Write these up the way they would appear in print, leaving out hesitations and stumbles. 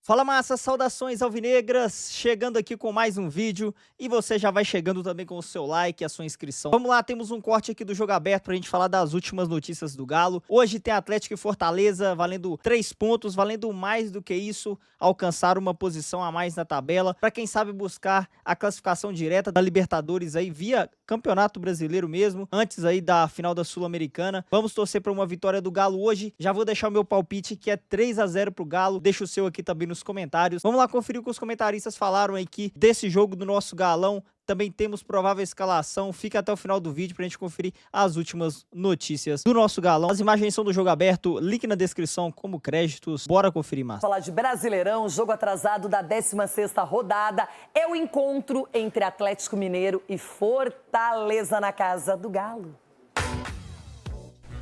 Fala massa, saudações alvinegras, chegando aqui com mais um vídeo e você já vai chegando também com o seu like e a sua inscrição. Vamos lá, temos um corte aqui do Jogo Aberto pra gente falar das últimas notícias do Galo. Hoje tem Atlético e Fortaleza valendo 3 pontos, valendo mais do que isso, alcançar uma posição a mais na tabela. Pra quem sabe buscar a classificação direta da Libertadores aí via Campeonato Brasileiro mesmo, antes aí da final da Sul-Americana. Vamos torcer pra uma vitória do Galo hoje. Já vou deixar o meu palpite que é 3-0 pro Galo. Deixa o seu aqui também nos comentários. Vamos lá conferir o que os comentaristas falaram aqui desse jogo do nosso Galão. Também temos provável escalação. Fica até o final do vídeo pra gente conferir as últimas notícias do nosso Galão. As imagens são do Jogo Aberto, link na descrição como créditos. Bora conferir mais. Falar de Brasileirão, jogo atrasado da 16ª rodada. É o encontro entre Atlético Mineiro e Fortaleza na casa do Galo.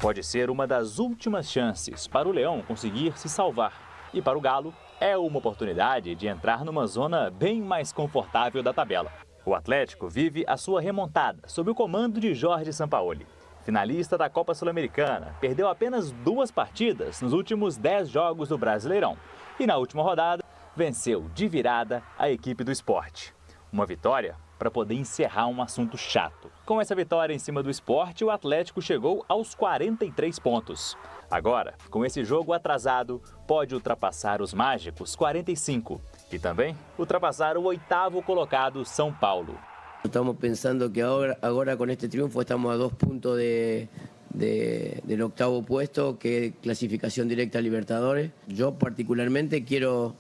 Pode ser uma das últimas chances para o Leão conseguir se salvar. E para o Galo, é uma oportunidade de entrar numa zona bem mais confortável da tabela. O Atlético vive a sua remontada sob o comando de Jorge Sampaoli. Finalista da Copa Sul-Americana, perdeu apenas 2 partidas nos últimos 10 jogos do Brasileirão. E na última rodada, venceu de virada a equipe do Sport. Uma vitória para poder encerrar um assunto chato. Com essa vitória em cima do Sport, o Atlético chegou aos 43 pontos. Agora, com esse jogo atrasado, pode ultrapassar os mágicos 45 e também ultrapassar o 8º colocado São Paulo. Estamos pensando que ahora con este triunfo estamos a 2 puntos del 8º puesto, que es clasificación directa a Libertadores. Yo particularmente quiero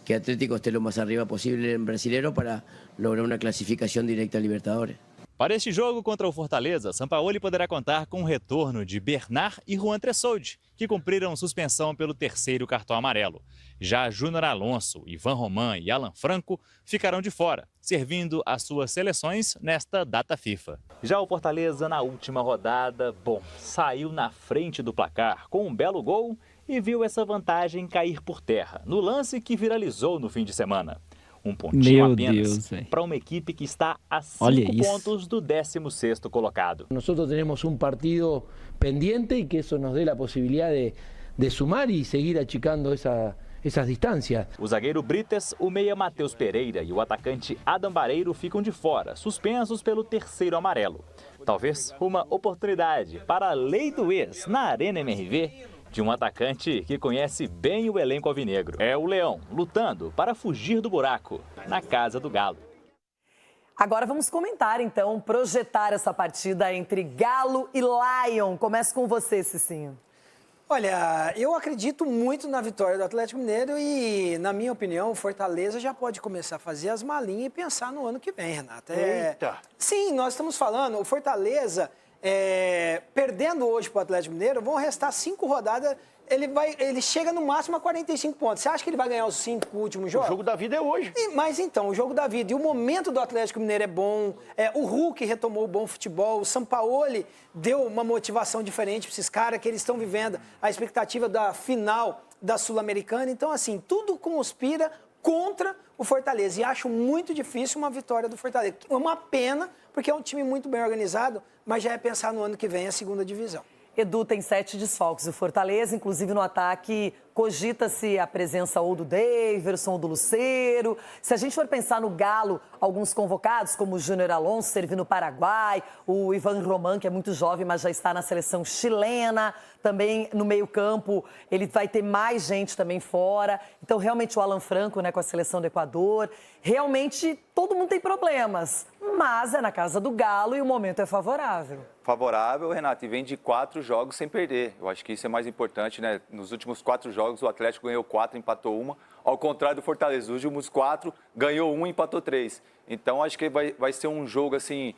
que Atlético esté lo más arriba posible en Brasileiro para lograr una clasificación directa a Libertadores. Para este jogo contra o Fortaleza, Sampaoli poderá contar com o retorno de Bernard e Juan Tressoldi, que cumpriram suspensão pelo 3º cartão amarelo. Já Júnior Alonso, Ivan Roman e Alan Franco ficarão de fora, servindo as suas seleções nesta data FIFA. Já o Fortaleza, na última rodada, saiu na frente do placar com um belo gol e viu essa vantagem cair por terra, no lance que viralizou no fim de semana. Um pontinho apenas para uma equipe que está a 5 pontos do 16º colocado. Nosotros tenemos un partido pendiente y que eso nos dé la posibilidad de sumar y seguir achicando esas distancias. O zagueiro Brites, o meia Matheus Pereira e o atacante Adam Bareiro ficam de fora, suspensos pelo 3º amarelo. Talvez uma oportunidade para a lei do ex na Arena MRV de um atacante que conhece bem o elenco alvinegro. É o Leão lutando para fugir do buraco na casa do Galo. Agora vamos comentar, então, projetar essa partida entre Galo e Lion. Começo com você, Cicinho. Olha, eu acredito muito na vitória do Atlético Mineiro e, na minha opinião, o Fortaleza já pode começar a fazer as malinhas e pensar no ano que vem, Renato. Eita! Sim, nós estamos falando, o Fortaleza, perdendo hoje para o Atlético Mineiro, vão restar 5 rodadas, ele chega no máximo a 45 pontos. Você acha que ele vai ganhar os 5 últimos jogos? O jogo da vida é hoje. Mas então, o jogo da vida. E o momento do Atlético Mineiro é bom. O Hulk retomou o bom futebol. O Sampaoli deu uma motivação diferente para esses caras que eles estão vivendo a expectativa da final da Sul-Americana. Então, assim, tudo conspira contra o Fortaleza. E acho muito difícil uma vitória do Fortaleza. É uma pena, porque é um time muito bem organizado, mas já é pensar no ano que vem a 2ª divisão. Edu tem 7 desfalques. O Fortaleza, inclusive no ataque, cogita-se a presença ou do Daverson ou do Lucero. Se a gente for pensar no Galo, alguns convocados, como o Júnior Alonso, servindo no Paraguai, o Ivan Roman, que é muito jovem, mas já está na seleção chilena. Também no meio-campo, ele vai ter mais gente também fora. Então, realmente, o Alan Franco, né, com a seleção do Equador. Realmente, todo mundo tem problemas, mas é na casa do Galo e o momento é favorável. Favorável, Renato, e vem de 4 jogos sem perder. Eu acho que isso é mais importante, né? Nos últimos 4 jogos, o Atlético ganhou 4, empatou 1. Ao contrário do Fortaleza, nos últimos 4, ganhou 1 e empatou 3. Então, acho que vai ser um jogo, assim,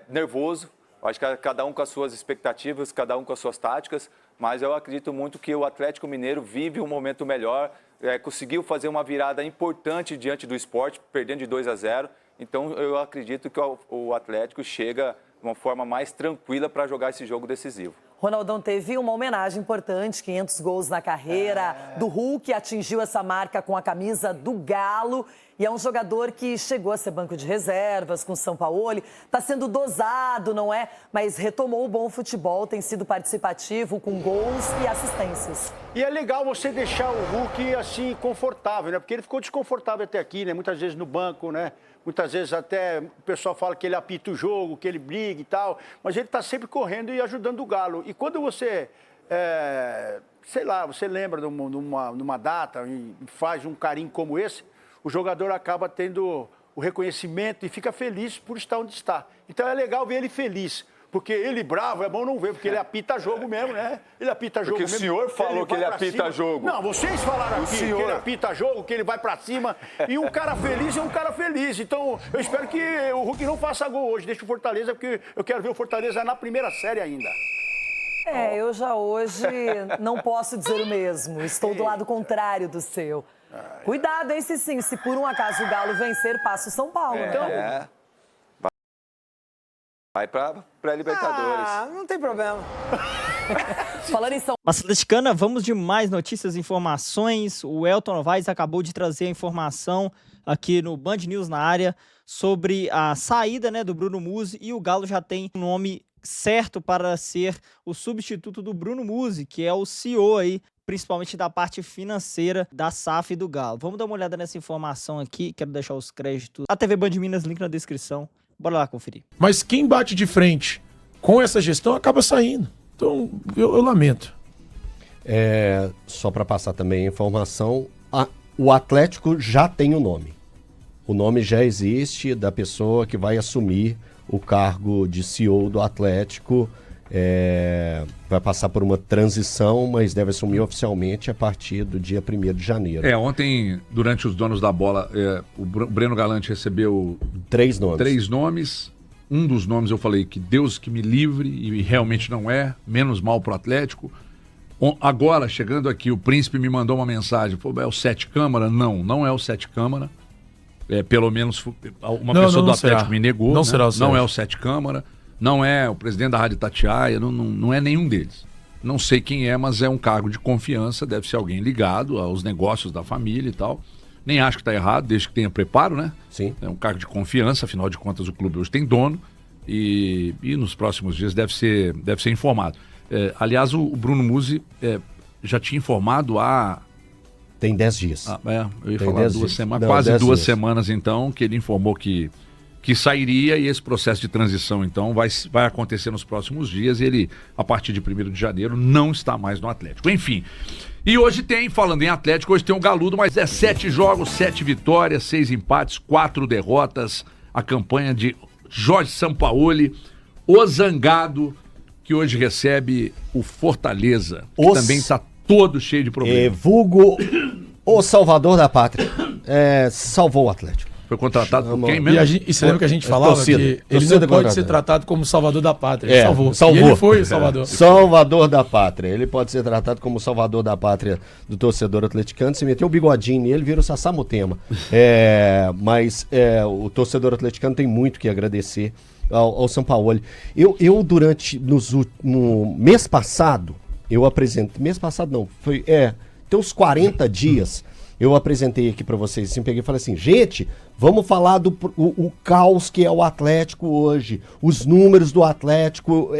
nervoso. Eu acho que cada um com as suas expectativas, cada um com as suas táticas. Mas eu acredito muito que o Atlético Mineiro vive um momento melhor. Conseguiu fazer uma virada importante diante do Sport, perdendo de 2-0. Então, eu acredito que o Atlético chega de uma forma mais tranquila para jogar esse jogo decisivo. Ronaldão teve uma homenagem importante, 500 gols na carreira do Hulk, atingiu essa marca com a camisa do Galo. E é um jogador que chegou a ser banco de reservas com o Sampaoli, está sendo dosado, não é? Mas retomou o bom futebol, tem sido participativo com gols e assistências. E é legal você deixar o Hulk assim confortável, né? Porque ele ficou desconfortável até aqui, né? Muitas vezes no banco, né? Muitas vezes até o pessoal fala que ele apita o jogo, que ele briga e tal. Mas ele está sempre correndo e ajudando o Galo. E quando você, sei lá, você lembra numa data e faz um carinho como esse, o jogador acaba tendo o reconhecimento e fica feliz por estar onde está. Então é legal ver ele feliz. Porque ele bravo é bom não ver, porque ele apita jogo mesmo, né? Ele apita jogo mesmo. Porque o senhor falou que ele apita jogo. Não, vocês falaram aqui que ele apita jogo, que ele vai pra cima. E um cara feliz é um cara feliz. Então, eu espero que o Hulk não faça gol hoje. Deixa o Fortaleza, porque eu quero ver o Fortaleza na primeira série ainda. Eu já hoje não posso dizer o mesmo. Estou do lado contrário do seu. Cuidado, hein, Cicinho. Se por um acaso o Galo vencer, passa o São Paulo, né? Vai pra Libertadores. Não tem problema. Falando em São Mas, atleticana, vamos de mais notícias e informações. O Elton Novaes acabou de trazer a informação aqui no Band News na área sobre a saída, né, do Bruno Musi, e o Galo já tem um nome certo para ser o substituto do Bruno Musi, que é o CEO aí, principalmente da parte financeira da SAF do Galo. Vamos dar uma olhada nessa informação aqui, quero deixar os créditos. A TV Band Minas, link na descrição. Bora lá conferir. Mas quem bate de frente com essa gestão acaba saindo. Então, eu lamento. Só para passar também a informação, o Atlético já tem o nome. O nome já existe da pessoa que vai assumir o cargo de CEO do Atlético. Vai passar por uma transição, mas deve assumir oficialmente a partir do dia 1º de janeiro. Ontem, durante os donos da bola, o Breno Galante recebeu 3 nomes. 3 nomes. Um dos nomes eu falei que Deus que me livre, e realmente não é, menos mal pro Atlético. Agora, chegando aqui, o Príncipe me mandou uma mensagem, falou, é o Sete Câmara? Não é o Sete Câmara. Pelo menos uma pessoa do Atlético me negou. Não né? será o Sete. Não é o Sete Câmara. Não é o presidente da Rádio Itatiaia, não é nenhum deles. Não sei quem é, mas é um cargo de confiança, deve ser alguém ligado aos negócios da família e tal. Nem acho que está errado, desde que tenha preparo, né? Sim. É um cargo de confiança, afinal de contas o clube hoje tem dono e nos próximos dias deve ser informado. Aliás, o Bruno Musi já tinha informado há... Tem 10 dias. Eu ia falar 2 semanas, quase 2 semanas então, que ele informou que sairia, e esse processo de transição, então, vai acontecer nos próximos dias, e ele, a partir de 1º de janeiro, não está mais no Atlético. Enfim, e hoje falando em Atlético, hoje tem um galudo, mas 7 jogos, 7 vitórias, 6 empates, 4 derrotas, a campanha de Jorge Sampaoli, o Zangado, que hoje recebe o Fortaleza, que também está todo cheio de problemas. Vulgo o salvador da pátria. Salvou o Atlético. Foi contratado por quem mesmo? E você lembra que a gente falava que ele não pode ser tratado como salvador da pátria. Ele salvou. E ele foi o salvador. Salvador da pátria. Ele pode ser tratado como salvador da pátria do torcedor atleticano. Se meteu o bigodinho nele, vira o Sassamutema. Mas o torcedor atleticano tem muito que agradecer ao Sampaoli. No mês passado, eu apresentei... Mês passado não, tem uns 40 dias... Eu apresentei aqui para vocês, assim, peguei e falei assim, gente, vamos falar do o caos que é o Atlético hoje. Os números do Atlético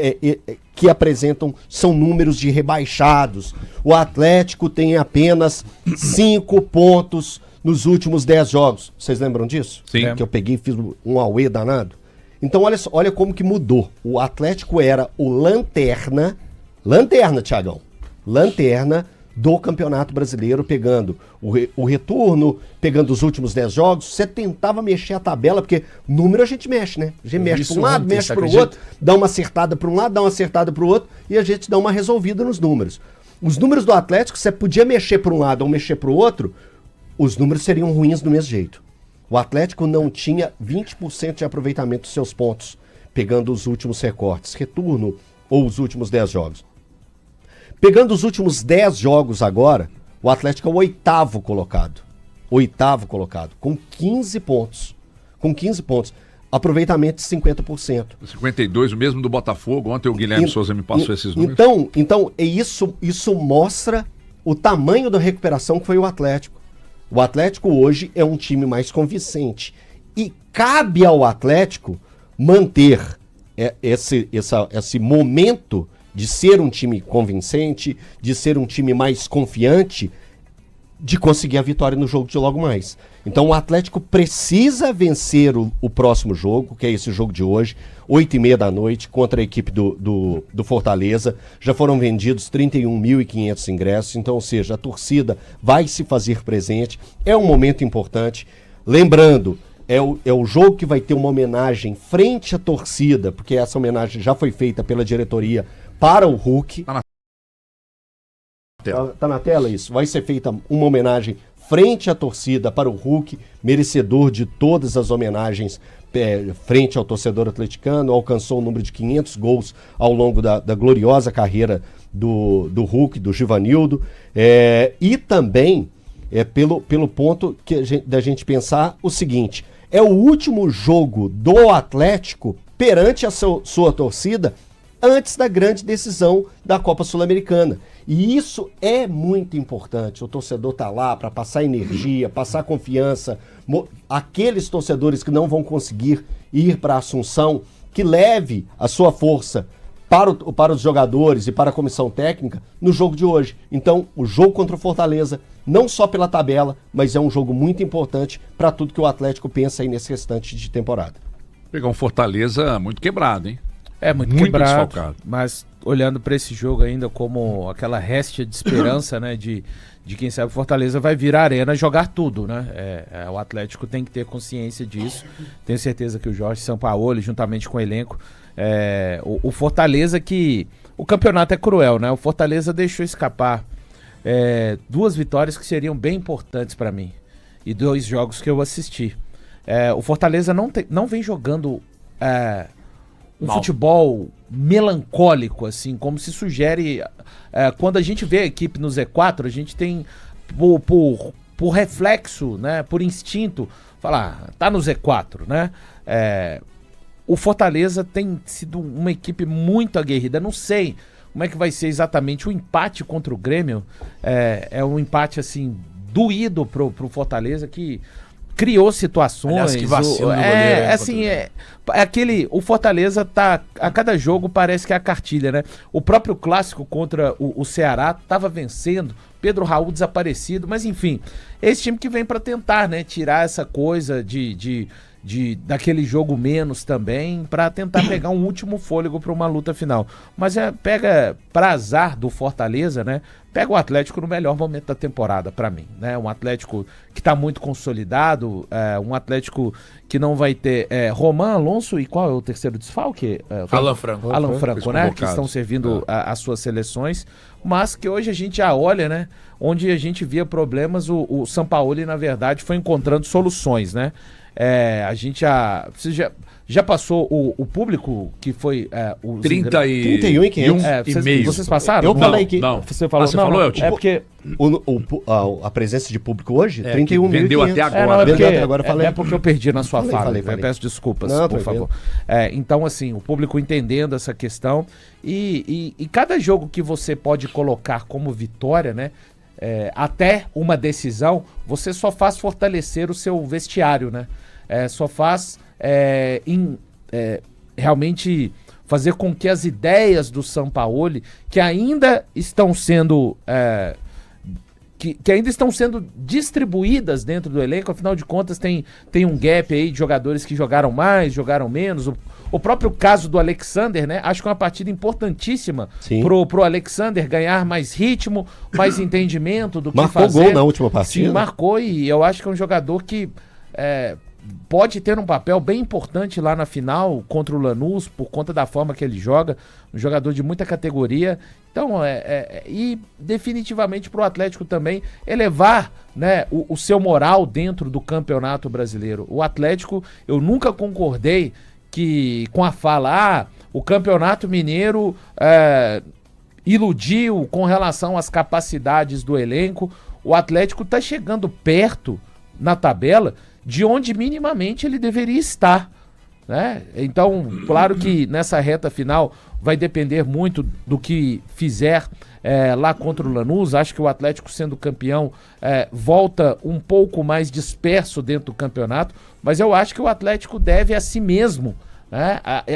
que apresentam são números de rebaixados. O Atlético tem apenas 5 pontos nos últimos 10 jogos. Vocês lembram disso? Sim. Que eu peguei e fiz um auê danado. Então olha como que mudou. O Atlético era o lanterna, Thiagão, lanterna do Campeonato Brasileiro, pegando o retorno, pegando os últimos 10 jogos. Você tentava mexer a tabela, porque número a gente mexe, né? A gente mexe para um lado, mexe para o outro, dá uma acertada para um lado, dá uma acertada para o outro, e a gente dá uma resolvida nos números. Os números do Atlético, você podia mexer para um lado ou mexer para o outro, os números seriam ruins do mesmo jeito. O Atlético não tinha 20% de aproveitamento dos seus pontos, pegando os últimos recortes, retorno ou os últimos 10 jogos. Pegando os últimos 10 jogos agora, o Atlético é o 8º colocado. 8º colocado, com 15 pontos. Com 15 pontos. Aproveitamento de 50%. 52, o mesmo do Botafogo. Ontem o Guilherme Souza me passou esses números. Então isso mostra o tamanho da recuperação que foi o Atlético. O Atlético hoje é um time mais convincente. E cabe ao Atlético manter esse momento de ser um time convincente, de ser um time mais confiante, de conseguir a vitória no jogo de logo mais. Então o Atlético precisa vencer o próximo jogo, que é esse jogo de hoje, 8h30 da noite, contra a equipe do Fortaleza. Já foram vendidos 31.500 ingressos, então, ou seja, a torcida vai se fazer presente. É um momento importante. Lembrando, é o jogo que vai ter uma homenagem frente à torcida, porque essa homenagem já foi feita pela diretoria para o Hulk. Tá na tela isso. Vai ser feita uma homenagem frente à torcida para o Hulk, merecedor de todas as homenagens frente ao torcedor atleticano. Alcançou o número de 500 gols ao longo da gloriosa carreira do Hulk, do Givanildo. E também pelo ponto da gente pensar o seguinte: é o último jogo do Atlético perante a sua torcida antes da grande decisão da Copa Sul-Americana. E isso é muito importante. O torcedor tá lá para passar energia, passar confiança. Aqueles torcedores que não vão conseguir ir para Assunção, que leve a sua força para os jogadores e para a comissão técnica no jogo de hoje. Então, o jogo contra o Fortaleza, não só pela tabela, mas é um jogo muito importante para tudo que o Atlético pensa aí nesse restante de temporada. Pegar um Fortaleza muito quebrado, hein? Muito quebrado, desfalcado. Mas olhando para esse jogo ainda como aquela réstia de esperança, né, de quem sabe o Fortaleza vai virar arena jogar tudo, né? O Atlético tem que ter consciência disso. Tenho certeza que o Jorge Sampaoli, juntamente com o elenco, o Fortaleza, que o campeonato é cruel, né? O Fortaleza deixou escapar 2 vitórias que seriam bem importantes para mim e 2 jogos que eu assisti. O Fortaleza não vem jogando futebol melancólico, assim, como se sugere. Quando a gente vê a equipe no Z4, a gente tem, por reflexo, né, por instinto, falar, tá no Z4, né? O Fortaleza tem sido uma equipe muito aguerrida. Não sei como é que vai ser exatamente o empate contra o Grêmio. É um empate, assim, doído pro Fortaleza, que criou situações. Aliás, que vacilo do goleiro, assim, o Fortaleza tá, a cada jogo parece que é a cartilha, né? O próprio clássico contra o Ceará tava vencendo, Pedro Raul desaparecido, mas enfim, esse time que vem para tentar, né, tirar essa coisa daquele jogo menos também, para tentar pegar um último fôlego para uma luta final. Mas pega para azar do Fortaleza, né? Pega o Atlético no melhor momento da temporada, para mim, né? Um Atlético que tá muito consolidado, um Atlético que não vai ter Román, Alonso e qual é o terceiro desfalque? Alan Franco. Alan Franco, né? Que estão servindo as suas seleções, mas que hoje a gente já olha, né? Onde a gente via problemas, o Sampaoli, na verdade, foi encontrando soluções, né? A gente já passou o público que foi os 31.500. Vocês passaram? Eu falei que não. Você falou, você falou, é porque a presença de público hoje, 31.500. Vendeu até agora. Vendeu até agora, falei. É porque eu perdi na sua fala. Falei. Eu peço desculpas, não, por favor. Então, assim, o público entendendo essa questão e cada jogo que você pode colocar como vitória, né? Até uma decisão, você só faz fortalecer o seu vestiário, né? Só faz realmente fazer com que as ideias do Sampaoli, que ainda estão sendo que ainda estão sendo distribuídas dentro do elenco, afinal de contas tem um gap aí de jogadores que jogaram mais, jogaram menos. O próprio caso do Alexander, né? Acho que é uma partida importantíssima pro Alexander ganhar mais ritmo, mais entendimento do que fazer. Marcou gol na última partida. Sim, marcou, e eu acho que é um jogador que pode ter um papel bem importante lá na final contra o Lanús, por conta da forma que ele joga, um jogador de muita categoria. Então, e definitivamente para o Atlético também elevar, né, o seu moral dentro do Campeonato Brasileiro. O Atlético, eu nunca concordei com a fala, o Campeonato Mineiro iludiu com relação às capacidades do elenco. O Atlético está chegando perto na tabela de onde minimamente ele deveria estar, né? Então, claro que nessa reta final vai depender muito do que fizer lá contra o Lanús. Acho que o Atlético, sendo campeão, volta um pouco mais disperso dentro do campeonato, mas eu acho que o Atlético deve a si mesmo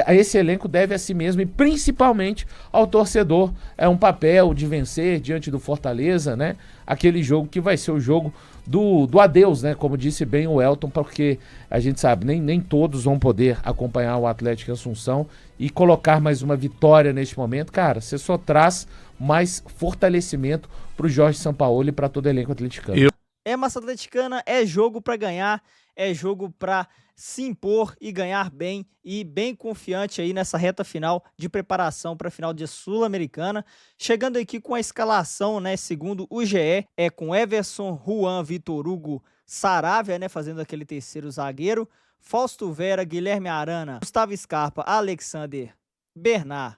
Esse elenco deve a si mesmo e principalmente ao torcedor. É um papel de vencer diante do Fortaleza, né? Aquele jogo que vai ser o jogo do adeus, né? Como disse bem o Elton, porque a gente sabe, nem todos vão poder acompanhar o Atlético Assunção e colocar mais uma vitória neste momento. Cara, você só traz mais fortalecimento pro Jorge Sampaoli e para todo o elenco atleticano. É massa atleticana, é jogo para ganhar, é jogo para se impor e ganhar bem, e bem confiante aí nessa reta final de preparação para a final de Sul-Americana. Chegando aqui com a escalação, né, segundo o GE, é com Everson, Juan, Vitor Hugo, Saravia, né, fazendo aquele terceiro zagueiro, Fausto Vera, Guilherme Arana, Gustavo Scarpa, Alexander, Bernard,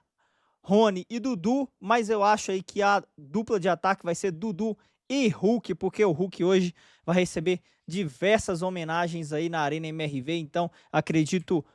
Rony e Dudu, mas eu acho aí que a dupla de ataque vai ser Dudu e Hulk, porque o Hulk hoje vai receber diversas homenagens aí na Arena MRV, então acredito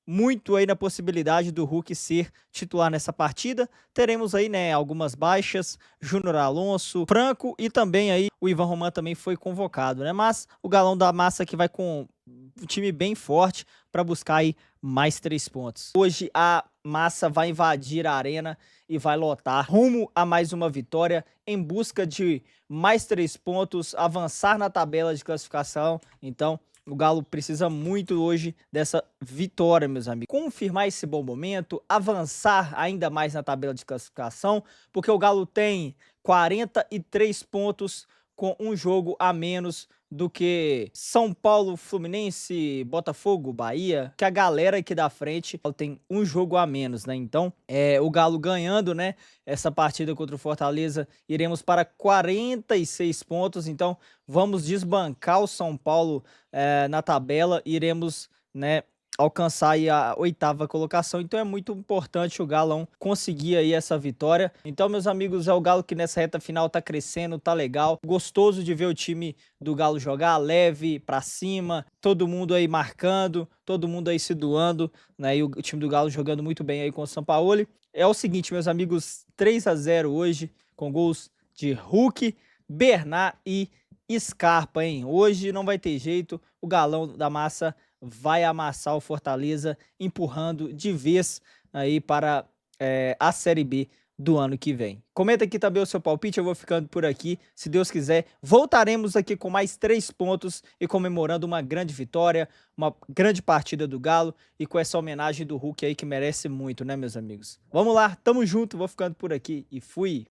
muito aí na possibilidade do Hulk ser titular nessa partida. Teremos aí, né, algumas baixas, Júnior Alonso, Franco e também aí o Ivan Roman também foi convocado, né? Mas o Galão da Massa que vai com um time bem forte para buscar aí mais 3 pontos. Hoje a Massa vai invadir a arena e vai lotar rumo a mais uma vitória em busca de mais 3 pontos, avançar na tabela de classificação. Então o Galo precisa muito hoje dessa vitória, meus amigos. Confirmar esse bom momento, avançar ainda mais na tabela de classificação, porque o Galo tem 43 pontos com um jogo a menos do que São Paulo, Fluminense, Botafogo, Bahia, que a galera aqui da frente tem um jogo a menos, né? Então, o Galo ganhando, né, essa partida contra o Fortaleza, iremos para 46 pontos, então vamos desbancar o São Paulo na tabela, iremos, né, alcançar aí a 8ª colocação, então é muito importante o Galão conseguir aí essa vitória. Então, meus amigos, é o Galo que nessa reta final tá crescendo, tá legal, gostoso de ver o time do Galo jogar, leve, pra cima, todo mundo aí marcando, todo mundo aí se doando, né, e o time do Galo jogando muito bem aí com o Sampaoli. É o seguinte, meus amigos, 3-0 hoje, com gols de Hulk, Bernard e Scarpa, hein? Hoje não vai ter jeito, o Galão da Massa vai amassar o Fortaleza, empurrando de vez aí para a Série B do ano que vem. Comenta aqui também o seu palpite, eu vou ficando por aqui. Se Deus quiser, voltaremos aqui com mais 3 pontos e comemorando uma grande vitória, uma grande partida do Galo e com essa homenagem do Hulk aí que merece muito, né, meus amigos? Vamos lá, tamo junto, vou ficando por aqui e fui!